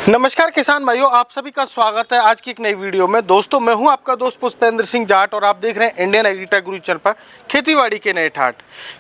नमस्कार किसान भाइयों, आप सभी का स्वागत है आज की एक नई वीडियो में। दोस्तों मैं हूं आपका दोस्त पुष्पेंद्र सिंह जाट और आप देख रहे हैं इंडियन एग्रीटेक गुरु चैनल पर खेतीबाड़ी के नए ठाट।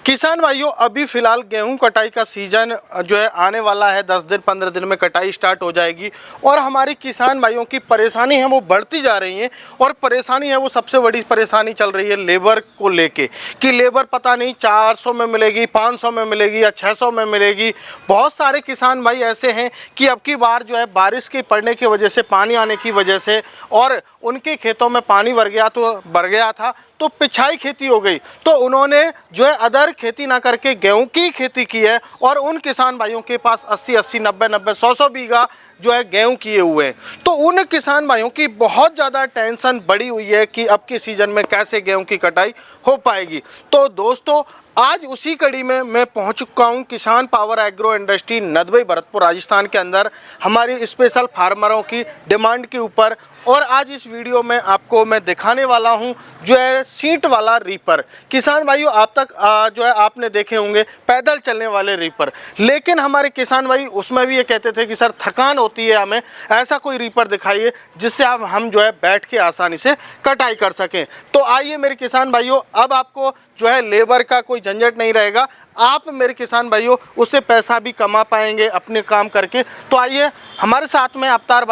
किसान भाइयों, अभी फिलहाल गेहूं कटाई का सीजन जो है आने वाला है। 10 दिन 15 दिन में कटाई स्टार्ट हो जाएगी और हमारी किसान भाइयों की परेशानी है वो बढ़ती जा रही है। और परेशानी है वो सबसे बड़ी परेशानी चल रही है लेबर को लेके कि लेबर पता नहीं 400 में मिलेगी, 500 में मिलेगी या 600 में मिलेगी। बहुत सारे किसान भाई ऐसे हैं कि अब की बार जो है बारिश के पड़ने की वजह से, पानी आने की वजह से और उनके खेतों में पानी भर गया था तो पिछाई खेती हो गई, तो उन्होंने जो है अदर खेती ना करके गेहूं की खेती की है। और उन किसान भाइयों के पास 80-80, 90-90, 100-100 बीघा जो है गेहूं किए हुए हैं। तो उन किसान भाइयों की बहुत ज़्यादा टेंशन बढ़ी हुई है कि अब के सीज़न में कैसे गेहूं की कटाई हो पाएगी। तो दोस्तों आज उसी कड़ी में मैं पहुंच चुका हूं किसान power agro industry Nadbai Bharatpur Rajasthan के अंदर हमारी स्पेशल फार्मरों की डिमांड के ऊपर। और आज इस वीडियो में आपको मैं दिखाने वाला हूं जो है सीट वाला रीपर। किसान भाइयों आप तक जो है आपने देखे होंगे पैदल चलने वाले रीपर, लेकिन हमारे किसान भाई उसमें भी ये कहते थे कि सर थकान होती है, हमें ऐसा कोई रीपर दिखाइए जिससे आप हम जो है बैठ के आसानी से कटाई कर सकें। तो आइए मेरे किसान भाइयों, अब आपको जो है लेबर का कोई झंझट नहीं रहेगा, आप मेरे किसान भाइयों उससे पैसा भी कमा पाएंगे अपने काम करके। तो आइए हमारे साथ में अवतार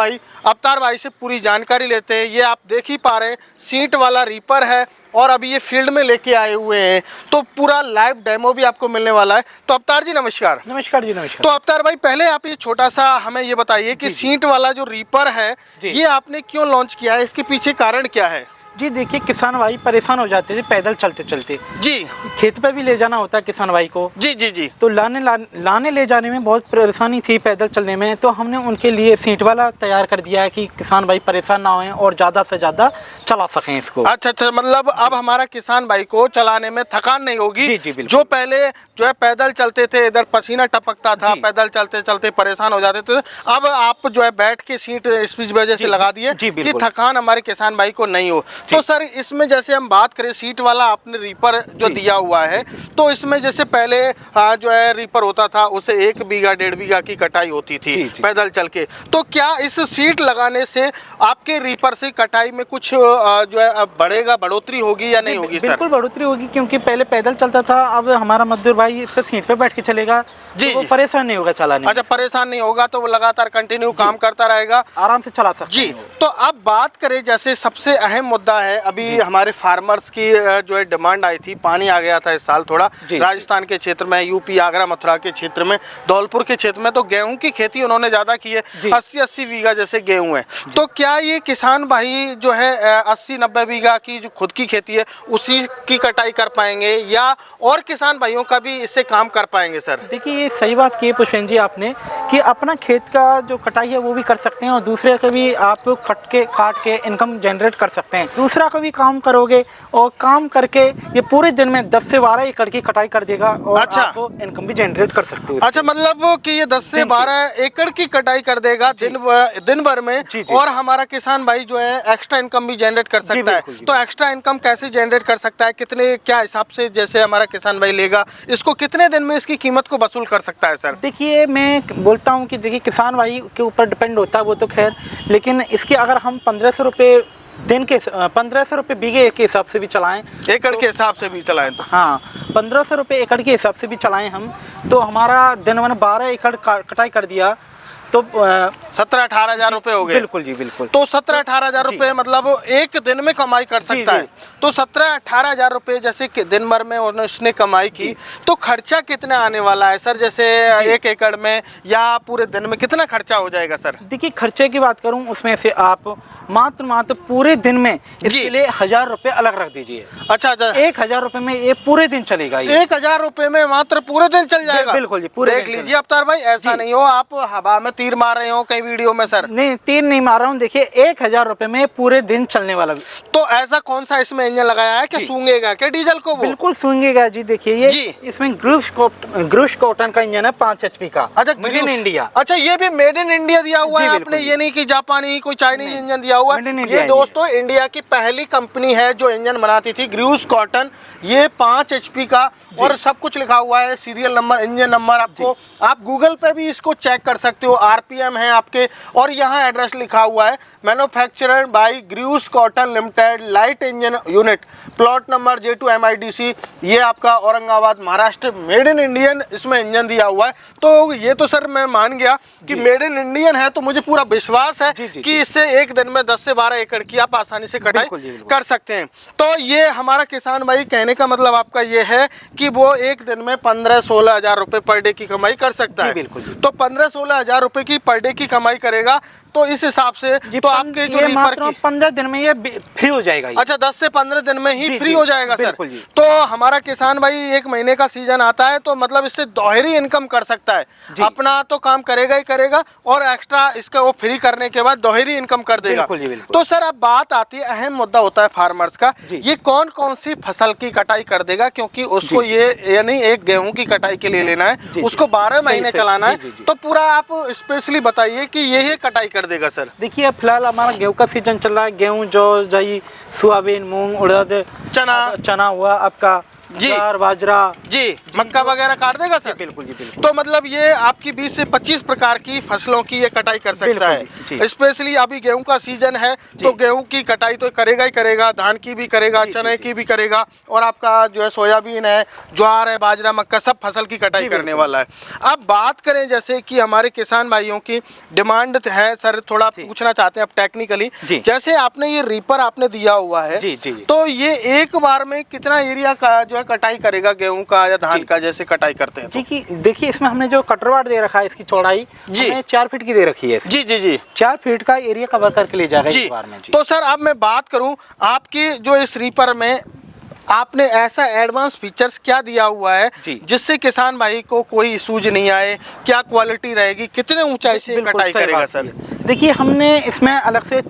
भाई से पूरी जानकारी लेते हैं। ये आप देख ही पा रहे हैं सीट वाला रीपर है और अभी ये फील्ड में लेके आए हुए हैं, तो पूरा लाइव डेमो भी आपको मिलने वाला है। तो अवतार जी नमस्कार। नमस्कार जी नमस्कार। तो अवतार भाई पहले आप ये छोटा सा हमें ये बताइए कि सीट वाला जो रीपर है ये आपने क्यों लॉन्च किया है, इसके पीछे कारण क्या है? जी देखिए, किसान भाई परेशान हो जाते थे पैदल चलते चलते जी, खेत पे भी ले जाना होता है किसान भाई को। जी जी जी। तो लाने ले जाने में बहुत परेशानी थी पैदल चलने में, तो हमने उनके लिए सीट वाला तैयार कर दिया है कि किसान भाई परेशान ना हों और ज़्यादा से ज़्यादा चला सकें इसको। अच्छा, मतलब अब हमारा किसान भाई को चलाने में थकान नहीं होगी। जी जी बिल्कुल। जो पहले जो है पैदल चलते थे, इधर पसीना टपकता था, पैदल चलते चलते परेशान हो जाते थे, अब आप जो है बैठ के सीट इस वजह से लगा दिए कि थकान हमारे किसान भाई को नहीं हो। तो सर इसमें जैसे हम बात करें सीट वाला आपने रीपर जो दिया हुआ है, तो इसमें जैसे पहले जो है रीपर होता था उसे 1 बीघा 1.5 बीघा की कटाई होती थी पैदल चल के, तो क्या इस सीट लगाने से आपके रीपर से कटाई में कुछ जो है बढ़ेगा, बढ़ोतरी होगी या नहीं होगी? सर बिल्कुल बढ़ोतरी होगी, क्योंकि पहले पैदल चलता था, अब हमारा मजदूर भाई इस पर सीट पे बैठ के चलेगा जी, तो वो परेशान नहीं होगा चलाने। अच्छा, परेशान नहीं होगा तो वो लगातार कंटिन्यू काम करता रहेगा, आराम से चला सकता जी। तो अब बात करें जैसे सबसे अहम मुद्दा है, अभी हमारे फार्मर्स की जो है डिमांड आई थी, पानी आ गया था इस साल थोड़ा राजस्थान के क्षेत्र में, यूपी आगरा मथुरा के क्षेत्र में, धौलपुर के क्षेत्र में, तो गेहूं की खेती उन्होंने ज्यादा की है, 80-80 बीघा जैसे गेहूं है। तो क्या ये किसान भाई जो है 80-90 बीघा की जो खुद की खेती है उसी की कटाई कर पाएंगे या और किसान भाइयों का भी इससे काम कर पाएंगे? सर देखिए, ये सही बात की पुष्पेंद्र जी आपने कि अपना खेत का जो कटाई है वो भी कर सकते हैं और दूसरे का भी आप काट के इनकम जनरेट कर सकते हैं। दूसरा का भी काम करोगे और काम करके ये पूरे दिन में 10 से 12 एकड़ की कटाई कर देगा और आपको इनकम भी जनरेट कर सकते हो। अच्छा, मतलब कि ये 10 से 12 एकड़ की कटाई कर देगा दिन भर में और हमारा किसान भाई जो है एक्स्ट्रा इनकम भी जनरेट कर सकता है। तो एक्स्ट्रा इनकम कैसे जनरेट कर सकता है, कितने क्या हिसाब से जैसे हमारा किसान भाई लेगा इसको कितने दिन में इसकी कीमत को वसूल कर सकता है? सर देखिए, मैं बोलता हूँ कि देखिए किसान भाई के ऊपर डिपेंड होता है वो तो खैर, लेकिन इसके अगर हम 1500 रुपये दिन के 1500 रुपये बीघे के हिसाब से भी चलाएं, एकड़ के हिसाब से भी चलाएं, तो हाँ 1500 रुपये एकड़ के हिसाब से भी चलाएं हम, तो हमारा दिन में 12 एकड़ कटाई कर दिया तो 17-18 हजार रुपए हो गए। बिल्कुल जी बिल्कुल। तो 17-18 हजार रुपए मतलब एक दिन में कमाई कर सकता है। तो 17-18 हजार रुपए जैसे कि दिन भर में उसने कमाई की, तो खर्चा कितना आने वाला है सर? जैसे 1 एकड़ में या पूरे दिन में कितना खर्चा हो जाएगा? सर देखिए, खर्चे की बात करूं उसमें से आप मात्र पूरे दिन में इसके लिए 1000 रुपए अलग रख दीजिए। अच्छा, 1000 रुपए में ये पूरे दिन चलेगा। 1000 रुपए में मात्र पूरे दिन चल जाएगा? बिल्कुल जी, पूरे देख लीजिए अवतार भाई, ऐसा नहीं हो आप हवा में तीर मार रहे हो कई वीडियो में। सर नहीं, तीर नहीं मार रहा हूँ, देखिए 1000 रुपए में पूरे दिन चलने वाला। तो ऐसा कौन सा इसमें इंजन लगाया है कि सूंघेगा क्या डीजल को? बिल्कुल सूंघेगा जी। देखिए ये इसमें ग्रुश कॉटन का इंजन है 5 HP का। अच्छा, मेड इन इंडिया। अच्छा, ये भी मेड इन इंडिया दिया हुआ है आपने, ये नहीं कि जापानी कोई चाइनीज इंजन दिया हुआ है। ये दोस्तों इंडिया की पहली कंपनी है जो इंजन बनाती थी, ग्रुश कॉटन। ये 5 HP का और सब कुछ लिखा हुआ है, सीरियल नंबर, इंजन नंबर, आपको आप गूगल पे भी इसको चेक कर सकते हो। आरपीएम है आपके, और यहाँ एड्रेस लिखा हुआ है मैन्युफैक्चरर बाय ग्रूस cotton limited, light engine unit, plot number J2 MIDC, ये आपका Aurangabad Maharashtra, made in Indian इसमें इंजन दिया हुआ है। तो ये तो सर मैं मान गया कि मेड इन इंडियन है, तो मुझे पूरा विश्वास है कि इससे एक दिन में 10 से 12 एकड़ की आप आसानी से कटाई कर सकते हैं। तो ये हमारा किसान भाई, कहने का मतलब आपका ये है कि वो एक दिन में 15-16 हजार रुपए पर डे की कमाई कर सकता है। तो 15-16 हजार रुपए की पर डे की कमाई करेगा, तो इस हिसाब से तो आपके जो रीपर की 15 दिन में ये फ्री हो जाएगा। अच्छा, 10 से 15 दिन में ही फ्री हो जाएगा सर। तो हमारा किसान भाई एक महीने का सीजन आता है, तो मतलब इससे दोहरी इनकम कर सकता है, अपना तो काम करेगा ही करेगा और एक्स्ट्रा इसका वो फ्री करने के बाद दोहरी इनकम कर देगा। तो सर अब बात आती है, अहम मुद्दा होता है फार्मर्स का, ये कौन कौन सी फसल की कटाई कर देगा, क्योंकि उसको ये नहीं एक गेहूं की कटाई के लिए लेना है, उसको 12 महीने चलाना है। तो पूरा आप स्पेशली बताइए कि ये कटाई कर देगा सर। देखिए फिलहाल हमारा गेहूं का सीजन चल रहा है, गेहूं, जौ, जाई, सोयाबीन, मूंग, उड़द, चना हुआ आपका, ज्वार, बाजरा, जी मक्का वगैरह काट देगा सर। बिल्कुल जी, बिल्कुल। तो मतलब ये आपकी 20 से 25 प्रकार की फसलों की ये कटाई कर सकता है। स्पेशली अभी गेहूं का सीजन है, तो गेहूं की कटाई तो करेगा ही करेगा, धान की भी करेगा, चने की भी करेगा, और आपका जो है सोयाबीन है, ज्वार है, बाजरा, मक्का, सब फसल की कटाई करने वाला है। अब बात करें जैसे कि हमारे किसान भाइयों की डिमांड है सर, थोड़ा पूछना चाहते हैं अब टेक्निकली, जैसे आपने ये रीपर आपने दिया हुआ है, तो ये एक बार में कितना एरिया का जो है कटाई करेगा गेहूं का या धान का, जैसे कटाई करते हैं? जी कि देखिए इसमें हमने जो कटरवाट दे रखा है, इसकी चौड़ाई हमने 4 फीट की दे रखी है। जी 4 फीट का एरिया कवर करके ले जाएगा एक बार में। तो सर अब मैं बात करूं आपकी जो इस रीपर में आपने ऐसा एडवांस फीचर्स क्या दिया हुआ है जिससे किसान भाई को कोई सूझ नहीं आए, क्या क्वालिटी रहेगी, कितने ऊंचाई से कटाई करेगा सर? देखिए हमने इसमें अलग से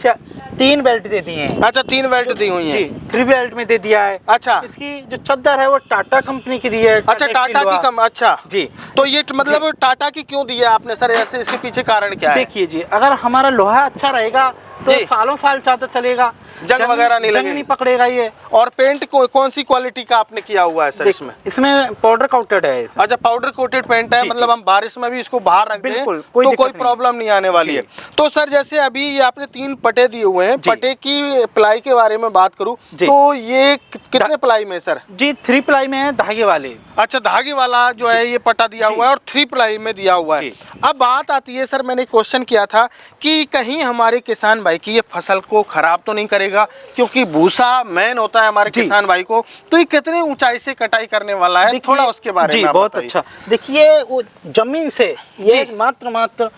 3 बेल्ट दे दिए हैं। अच्छा, 3 बेल्ट दी हुई हैं। 3 बेल्ट में दे दिया है। अच्छा, इसकी जो चद्दर है वो टाटा कंपनी की दी है। अच्छा, टाटा की कम, अच्छा जी। तो ये मतलब टाटा की क्यों दी है आपने सर ऐसे, इसके पीछे कारण क्या है? देखिए जी, अगर हमारा लोहा अच्छा रहेगा तो सालों साल चाहता चलेगा, जंग वगैरह नहीं पकड़ेगा ये। और पेंट कौन सी क्वालिटी का आपने किया हुआ है सर इसमें? इसमें पाउडर कोटेड है। अच्छा, पाउडर कोटेड पेंट है, मतलब हम बारिश में भी इसको बाहर रख दें तो कोई प्रॉब्लम नहीं आने वाली है। तो सर जैसे अभी ये आपने 3 पट्टे दिए हुए हैं, पट्टे की प्लाई के बारे में बात करूं तो ये कितने प्लाई में सर? जी 3 प्लाई में है, धागे वाले। अच्छा, धागे वाला जो है ये पट्टा दिया हुआ है और 3 प्लाई में दिया हुआ है। अब बात आती है सर, मैंने क्वेश्चन किया था कि कहीं हमारे किसान भाई की ये फसल को खराब तो नहीं करेगा, क्योंकि भूसा मेन होता है हमारे किसान भाई को, तो ये कितनी ऊंचाई से कटाई करने वाला है, थोड़ा उसके बारे में बहुत अच्छा। देखिए वो जमीन से ये मात्र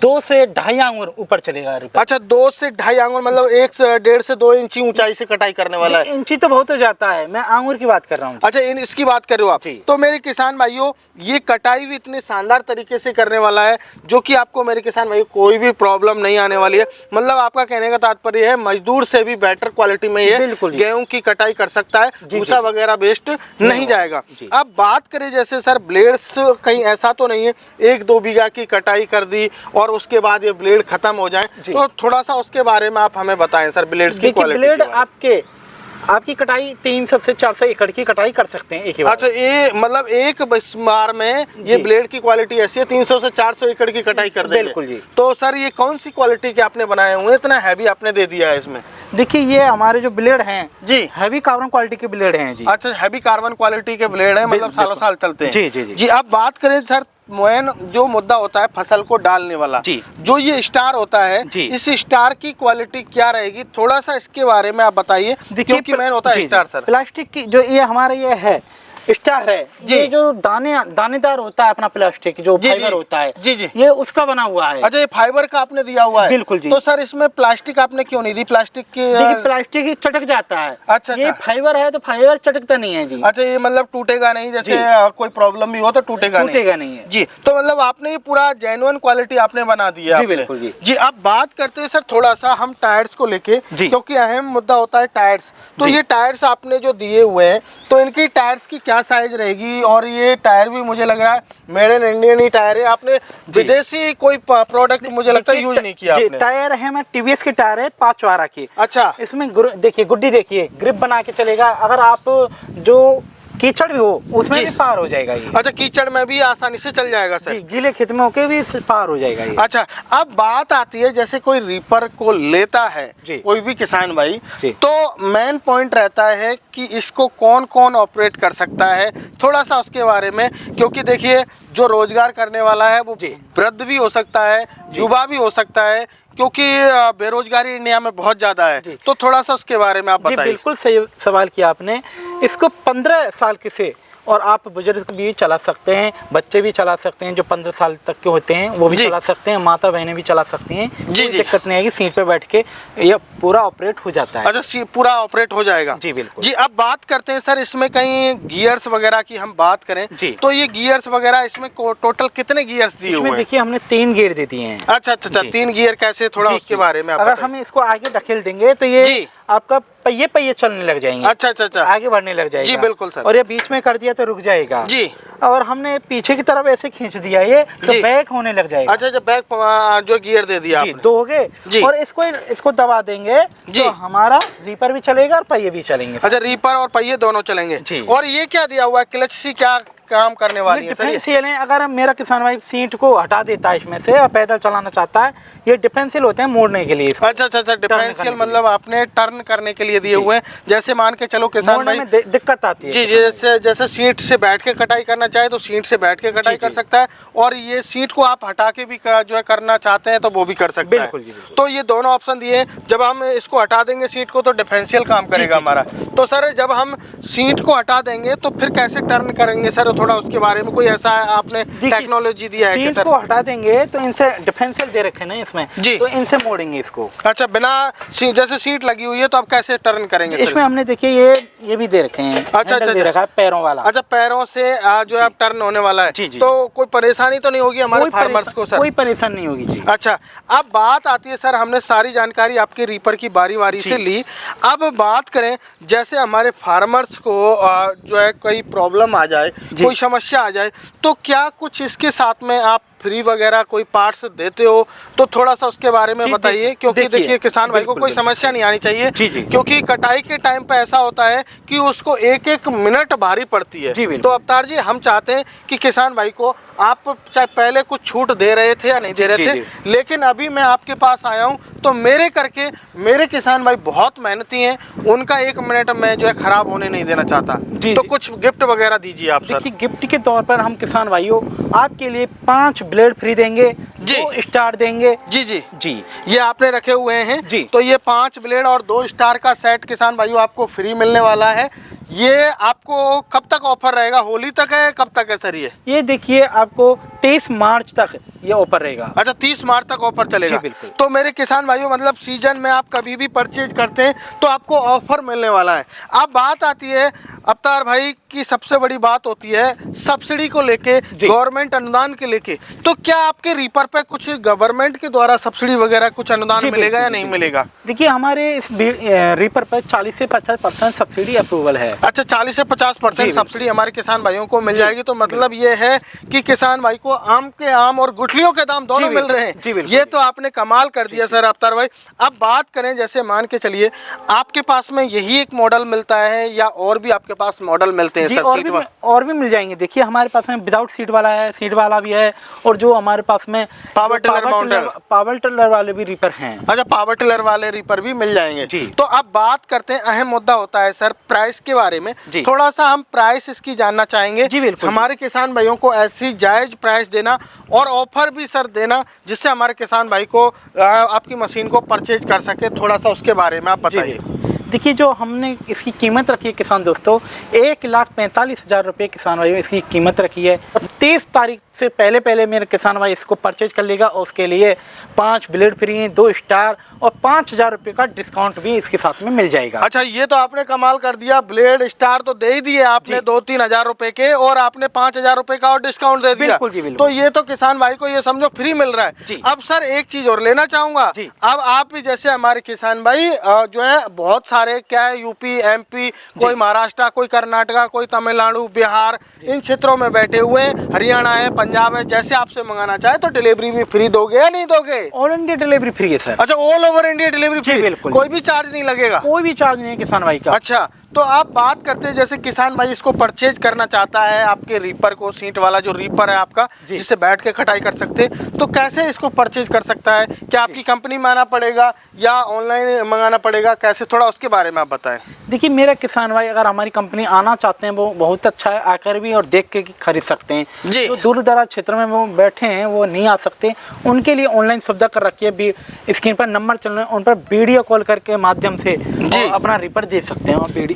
2 से 2.5 आंगुर ऊपर चलेगा। अच्छा, 2 से 2.5 आंगुर मतलब 1.5 से 2 इंची ऊंचाई से कटाई करने वाला है। इंची तो बहुत हो जाता है, मैं आंगुर की बात कर रहा हूँ। अच्छा, इसकी बात कर रहे हो आप। तो मेरे किसान भाइयों, ये कटाई भी इतने शानदार तरीके से करने वाला है जो कि आपको मेरे किसान भाई कोई भी प्रॉब्लम नहीं आने वाली है। मतलब आपका कहने का तात्पर्य है मजदूर से भी बेटर क्वालिटी में ये गेहूं की कटाई कर सकता है, भूसा वगैरह वेस्ट नहीं जाएगा। अब बात करें जैसे सर ब्लेड्स, कहीं ऐसा तो नहीं है 1-2 बीघा की कटाई कर दी और उसके बाद ये ब्लेड खत्म हो जाए, तो थोड़ा सा उसके बारे में आप हमें बताएं सर, ब्लेड्स की क्वालिटी। ब्लेड आपकी कटाई 300 से 400 एकड़ की कटाई कर सकते हैं एक ही बार। अच्छा, ये मतलब एक बार में ये ब्लेड की क्वालिटी ऐसी है 300 से 400 एकड़ की कटाई कर देंगे। बिल्कुल जी। तो सर ये कौन सी क्वालिटी के आपने बनाए हुए, इतना हैवी आपने दे दिया है इसमें? देखिए ये हमारे जो ब्लेड हैं जी, हैवी कार्बन क्वालिटी के ब्लेड हैं जी। अच्छा, हैवी कार्बन क्वालिटी के ब्लेड हैं, मतलब सालों साल चलते हैं। जी। अब बात करें सर मेन जो मुद्दा होता है फसल को डालने वाला, जो ये स्टार होता है, इस स्टार की क्वालिटी क्या रहेगी, थोड़ा सा इसके बारे में आप बताइए, क्योंकि मेन होता है स्टार सर। प्लास्टिक की जो ये हमारे ये है स्टार है, ये जो दानेदार होता है अपना प्लास्टिक जो फाइबर होता है, ये उसका बना हुआ है। अच्छा, ये फाइबर का आपने दिया हुआ है? बिल्कुल जी। तो सर इसमें प्लास्टिक आपने क्यों नहीं दी? प्लास्टिक की प्लास्टिक ही चटक जाता है। अच्छा, ये फाइबर है तो फाइबर चटकता नहीं है जी। अच्छा, ये मतलब टूटेगा नहीं, जैसे कोई प्रॉब्लम भी हो तो टूटेगा नहीं है जी। तो मतलब आपने ये पूरा जेन्युइन क्वालिटी आपने बना दी है। बिल्कुल जी। अब बात करते हैं सर थोड़ा सा हम टायर्स को लेके, क्योंकि अहम मुद्दा होता है टायर्स। तो ये टायर्स आपने जो दिए हुए हैं, तो इनकी टायर्स की क्या साइज रहेगी? और ये टायर भी मुझे लग रहा है made in Indian he tyre है, आपने विदेशी कोई प्रोडक्ट मुझे लगता है यूज नहीं किया आपने। टायर है मैं टीवीएस के टायर है 5 वारा की। अच्छा, इसमें देखिए गुड्डी, देखिए ग्रिप बना के चलेगा। अगर आप जो कीचड़ भी हो उसमें जी। भी पार हो जाएगा ये। अच्छा, कीचड़ में भी आसानी से चल जाएगा सर। जी, गीले खेत में होके भी पार हो जाएगा ये। अच्छा, अब बात आती है जैसे कोई रीपर को लेता है जी। कोई भी किसान भाई, जी। तो मेन पॉइंट रहता है कि इसको कौन कौन ऑपरेट कर सकता है, थोड़ा सा उसके बारे में। क्योंकि देखिए, जो रोजगार करने वाला है वो जी। वृद्ध भी हो सकता है, युवा भी हो सकता है, क्योंकि बेरोजगारी इंडिया में बहुत ज़्यादा है। जी। तो थोड़ा सा उसके बारे में आप जी, बताइए। बिल्कुल सही सवाल किया आपने। इसको 15 साल के से और आप बुजुर्ग भी चला सकते हैं, बच्चे भी चला सकते हैं, जो 15 साल तक के होते हैं वो भी जी। चला सकते हैं, माता बहनें भी चला सकती हैं। जी, कोई जी। दिक्कत नहीं आएगी, सीट पे बैठ के ये पूरा ऑपरेट हो जाता है। अच्छा, पूरा ऑपरेट हो जाएगा। जी, बिल्कुल। जी, अब बात करते हैं सर, इसमें कहीं गियर्स वगैरह की हम बात करें जी। तो ये गियर्स वगैरह इसमें टोटल कितने गियर्स दिए हुए इसमें हैं? देखिए हमने 3 गेयर दे दिए हैं। अच्छा अच्छा अच्छा, जी। 3 गियर कैसे, थोड़ा जी, उसके जी। बारे में आप अगर बताइए। हम इसको आगे ढकेल देंगे तो ये जी। आपका पहिए पहिए चलने लग जाएंगे। अच्छा अच्छा अच्छा, आगे बढ़ने लग जाएगा। जी, बिल्कुल सर। और ये बीच में कर दिया तो रुक जाएगा। जी। और हमने पीछे की तरफ ऐसे खींच दिया ये तो जी। बैक होने लग जाएगा। अच्छा, जब बैक जो गियर दे दिया जी, आपने। 2 हो गए। जी। और इसको दबा देंगे जी। तो हमारा रीपर भी चलेगा और पहिए भी चलेंगे। अच्छा, रीपर और पहिए दोनों चलेंगे। जी। और ये क्या दिया हुआ है, क्लच सी क्या काम करने वाली है सर ये? डिफेंसियल है। अगर मेरा किसान भाई सीट को हटा देता है इसमें से और पैदल चलाना चाहता है, ये डिफेंसियल होते हैं मोड़ने के लिए इसको। अच्छा अच्छा अच्छा, डिफरेंशियल करने के मतलब आपने टर्न करने के लिए दिए जी। हुए हैं। जैसे मान के चलो किसान मोड़ने भाई, में दिक्कत आती है। जी, जैसे जैसे सीट से बैठ के कटाई करना चाहे तो सीट से बैठ के कटाई जी, कर जी। सकता है, और ये सीट को आप हटा के भी जो है करना चाहते हैं तो वो भी कर सकता है। बिल्कुल जी, बिल्कुल। तो ये दोनों ऑप्शन दिए हैं। जब हम इसको हटा देंगे सीट को तो डिफरेंशियल काम करेगा हमारा। तो सर, जब हम सीट को हटा देंगे तो फिर कैसे टर्न करेंगे सर, थोड़ा उसके बारे में कोई ऐसा आपने टेक्नोलॉजी दिया है कि सीट सर? को हटा देंगे तो इनसे डिफेंसियल दे रखे ना इसमें जी। तो इनसे मोड़ेंगे इसको। अच्छा, बिना जैसे सीट लगी हुई है तो आप कैसे टर्न करेंगे सर इसमें हमने देखिए ये भी दे रखे हैं। अच्छा हैंडल अच्छा दे अच्छा। रखा है पैरों वाला। अच्छा, पैरों से जो है आप टर्न होने वाला है। जी, जी। तो कोई परेशानी तो नहीं होगी हमारे फार्मर्स को सर? कोई परेशानी नहीं होगी जी। अच्छा, अब बात आती है सर, हमने सारी जानकारी आपके रीपर की बारी बारी से ली। अब बात करें जैसे हमारे फार्मर्स को जो है कोई प्रॉब्लम आ जाए, कोई समस्या आ जाए, तो क्या कुछ इसके साथ में आप फ्री वगैरह कोई पार्ट्स देते हो? तो थोड़ा सा उसके बारे में जी, बताइए। क्योंकि देखिए किसान भाई को बिल्कुल, कोई बिल्कुल। समस्या नहीं आनी चाहिए। जी, जी। क्योंकि कटाई के टाइम पे ऐसा होता है कि उसको एक एक मिनट भारी पड़ती है। जी, बिल्कुल। तो अवतार जी, हम चाहते हैं कि किसान भाई को आप चाहे पहले कुछ छूट दे रहे थे या नहीं दे रहे जी, थे, जी। लेकिन अभी मैं आपके पास आया हूँ तो मेरे करके मेरे किसान भाई बहुत मेहनती हैं, उनका 1 मिनट में जो है खराब होने नहीं देना चाहता। जी, तो जी। कुछ गिफ्ट वगैरह दीजिए आप सर। देखिए, गिफ्ट के तौर पर हम किसान भाइयों आपके लिए 5 ब्लेड फ्री देंगे, जी। 2 स्टार देंगे। जी जी जी, ये आपने रखे हुए हैं। जी। तो ये 5 ब्लेड और 2 स्टार का सेट किसान भाइयों आपको फ्री मिलने वाला है। ये आपको कब तक ऑफर रहेगा, होली तक है, कब तक है सर ये देखिए आपको 23 मार्च तक ये ऑफर रहेगा। अच्छा, 30 मार्च तक ऑफर चलेगा। जी, बिल्कुल। तो मेरे किसान भाइयों, मतलब सीजन में आप कभी भी परचेज करते हैं तो आपको ऑफर मिलने वाला है। अब बात आती है अवतार भाई की, सबसे बड़ी बात होती है सब्सिडी को लेके, गवर्नमेंट अनुदान के लेके। तो क्या आपके रीपर पे कुछ गवर्नमेंट के द्वारा सब्सिडी वगैरह कुछ अनुदान मिलेगा या नहीं मिलेगा? देखिए, हमारे इस रीपर पर 40 से 50% सब्सिडी अप्रूवल है। अच्छा, 40 से 50% सब्सिडी हमारे किसान भाइयों को मिल जाएगी। तो मतलब ये है कि किसान भाई को आम के आम और गुठलियों के दाम दोनों मिल रहे हैं। ये तो आपने कमाल कर दिया सर अवतार भाई। अब बात करें, जैसे मान के चलिए आपके पास में यही एक मॉडल मिलता है या और भी आपके पास मॉडल मिलते हैं सर? और भी मिल जाएंगे। देखिए, हमारे पास में विदाउट सीट वाला है, सीट वाला भी है, और जो हमारे पास में पावर टिलर वाले भी रीपर हैं। अच्छा, पावर टिलर वाले रीपर भी मिल जाएंगे। जी। तो अब बात करते हैं, अहम मुद्दा होता है सर प्राइस के बारे में। थोड़ा सा हम प्राइस इसकी जानना चाहेंगे। जी, बिल्कुल। हमारे किसान भाइयों को ऐसी जायज प्राइस देना और ऑफर भी सर देना, जिससे हमारे किसान भाई को आपकी मशीन को परचेज कर सके। थोड़ा सा उसके बारे में आप बताइए। देखिए, जो हमने इसकी कीमत रखी है किसान दोस्तों, 1,45,000 रुपये किसान भाइयों इसकी कीमत रखी है। 30 तारीख से पहले मेरे किसान भाई इसको परचेज कर लेगा और उसके लिए 5 ब्लेड फ्री हैं, 2 स्टार और 5,000 रुपये का डिस्काउंट भी इसके साथ में मिल जाएगा। अच्छा, ये तो आपने कमाल कर दिया। ब्लेड स्टार तो दे ही दिए आपने 2-3 हजार रुपए के, और आपने 5,000 रुपए का और डिस्काउंट दे दिया। बिल्कुल जी, बिल्कुल। तो ये तो किसान भाई को ये समझो फ्री मिल रहा है। अब सर एक चीज और लेना चाहूंगा। अब आप भी जैसे हमारे किसान भाई जो है बहुत सारे, क्या है, यूपी, एमपी, कोई महाराष्ट्र, कोई कर्नाटका, कोई तमिलनाडु, बिहार, इन क्षेत्रों में बैठे हुए, हरियाणा है, पंजाब है, जैसे आपसे मंगाना चाहे तो डिलीवरी भी फ्री दोगे या नहीं दोगे? ऑल इंडिया डिलीवरी फ्री है सर। अच्छा, all over India delivery free, बिल्कुल। कोई भी चार्ज नहीं लगेगा? कोई भी चार्ज नहीं है किसान भाई का। अच्छा, तो आप बात करते हैं जैसे किसान भाई इसको परचेज करना चाहता है आपके रीपर को, सीट वाला जो रीपर है आपका जिससे बैठ के कटाई कर सकते हैं, तो कैसे इसको परचेज कर सकता है? क्या आपकी कंपनी में आना पड़ेगा या ऑनलाइन मंगाना पड़ेगा, कैसे, थोड़ा उसके बारे में आप बताएं। देखिए मेरा किसान भाई अगर हमारी कंपनी आना चाहते हैं वो बहुत अच्छा है, आकर भी और देख के खरीद सकते हैं। जी। जो दूर दराज क्षेत्र में वो बैठे हैं वो नहीं आ सकते, उनके लिए ऑनलाइन सुविधा कर रखी है। भी स्क्रीन पर नंबर चल रहे हैं, उन पर वीडियो कॉल करके माध्यम से और अपना रिपर दे सकते हैं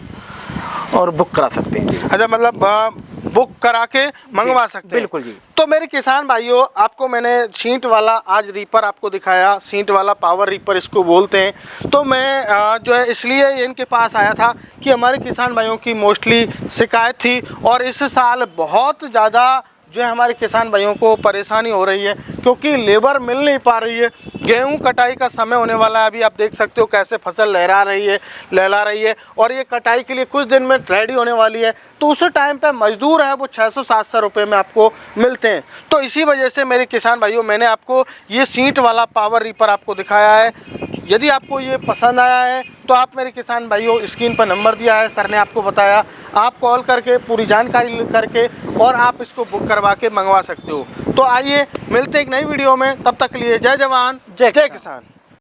और बुक करा सकते हैं। अच्छा, मतलब बुक करा के मंगवा सकते हैं। बिल्कुल जी। तो मेरे किसान भाइयों, आपको मैंने सीट वाला आज रीपर आपको दिखाया, सीट वाला पावर रीपर इसको बोलते हैं। तो मैं जो है इसलिए इनके पास आया था कि हमारे किसान भाइयों की मोस्टली शिकायत थी और इस साल बहुत ज़्यादा जो है हमारे किसान भाइयों को परेशानी हो रही है क्योंकि लेबर मिल नहीं पा रही है। गेहूं कटाई का समय होने वाला है, अभी आप देख सकते हो कैसे फसल लहरा रही है और ये कटाई के लिए कुछ दिन में रेडी होने वाली है। तो उस टाइम पे मजदूर है वो 600-700 रुपये में आपको मिलते हैं। तो इसी वजह से मेरे किसान भाइयों मैंने आपको ये सीट वाला पावर रीपर आपको दिखाया है। यदि आपको ये पसंद आया है तो आप मेरे किसान भाइयों स्क्रीन पर नंबर दिया है, सर ने आपको बताया, आप कॉल करके पूरी जानकारी करके और आप इसको बुक करवा के मंगवा सकते हो। तो आइए मिलते हैं एक नई वीडियो में, तब तक के लिए जय जवान जय किसान।